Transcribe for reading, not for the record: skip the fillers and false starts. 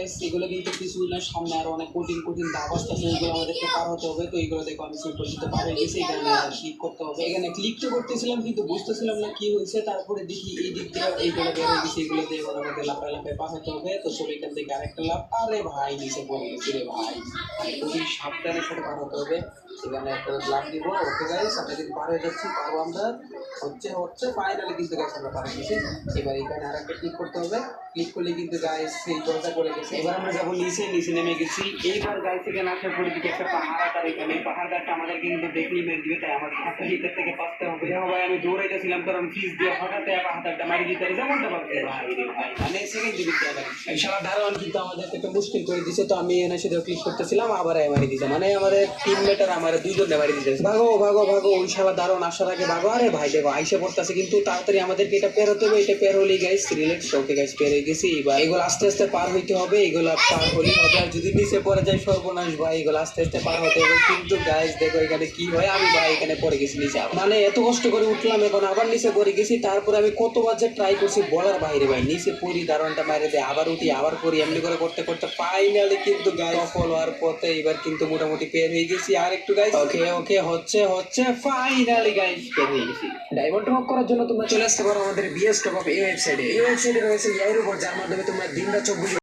Guys এগুলো কিন্তু কিছু না, সামনে আরো অনেক কঠিন কঠিন ধাপ আসতেছে, এগুলো আমাদেরকে পার হতে হবে। তো এইগুলো দেখো আমি সেই পর্যন্ত পার হয়ে গেছি। এখানে ক্লিক করতে হবে, এখানে ক্লিক তো করতেছিলাম কিন্তু বুঝতেছিলাম না কি হয়েছে। তারপরে দেখি এই দিক দিয়ে এইগুলো বের হয়ে গেছে, এগুলো দিয়ে এবার আমাদের লাফায় লাফায় পার হতে হবে। তো চলো এখান থেকে আরেকটা লাফ। আরে ভাই নিচে পড়ে গেছি রে ভাই, খুবই সাবধানের সাথে পার হতে হবে। এখানে একটা লাফ দিব। ওকে গাইস আমরা কিন্তু পার হয়ে যাচ্ছি, পারবো আমরা। হচ্ছে হচ্ছে ফাইনালি কিন্তু গাইস আমরা পার হয়ে গেছি। এবার এখানে আর একটা ক্লিক করতে হবে, ক্লিক করলে কিন্তু গাইস সেই দরজা করে গেছে। এবার আমরা যাবো নিচে, নিচে নেমে গেছি। এইবার গাইস এখানে আসার পরে দিকে একটা পাহাড়, আর এখানে পাহাড়টা আমাদের কিন্তু দেখলি মেরে দিবে, তাই আমাদের হাতে ভিতর থেকে বাঁচতে হবে। দেখো ভাই আমি দৌড়াইতেছিলাম কারণ ফিস দিয়ে হঠাৎ পাহাড়টা মারি দিতে যেমনটা পারবে ভাই রে ভাই, মানে সেকেন্ড দিতে হবে। এই শালা দারোয়ান কিন্তু আমাদেরকে একটা মুশকিল করে দিছে। তো আমি এনে সেটা ক্লিক করতেছিলাম, আবার মারি দিছে, মানে আমাদের টিমমেট আর আমার দুইজনে মারি দিতেছে। ভাগো ভাগো ভাগো, ওই শালা দারোয়ান আসার আগে ভাগো। আরে ভাই দেখো আইসে পড়তেছে, কিন্তু তাড়াতাড়ি আমাদেরকে এটা পের হতে হবে। এটা পের হলেই গাইস রিল্যাক্স। ওকে গাইস পের হয়ে গেছি। এবার এগুলো আস্তে আস্তে পার হইতে হবে, এগুলো পার হলেই হবে। আর যদি নিচে পড়ে যায় সর্বনাশ ভাই, এগুলো আস্তে আস্তে পার হতে হবে। কিন্তু গাইস দেখো এখানে কি হয়, আমি ভাই এখানে পড়ে গেছি নিচে, মানে এত কষ্ট করে উঠলাম এখন আবার নিচে পড়ে গেছি। তারপরে আমি কতবার যে ট্রাই করছি বলার বাইরে ভাই, নিচে পড়ি দারোয়ানটা মারে দেয়, আবার উঠি আবার করি, এমনি করে করতে করতে ফাইনালি কিন্তু গাইস সফল হওয়ার পথে এবার কিন্তু মোটামুটি পের হয়ে গেছি। আর একটু গাইস, ওকে ওকে হচ্ছে হচ্ছে ফাইনালি গাইস পের হয়ে গেছি। ডায়মন্ড টপ করার জন্য তোমরা চলে আসতে পারো আমাদের বিএস টপ অফ এই ওয়েবসাইটে। এই ওয়েবসাইটে রয়েছে এআই রোবট, যার মাধ্যমে তোমরা দিনরাত 24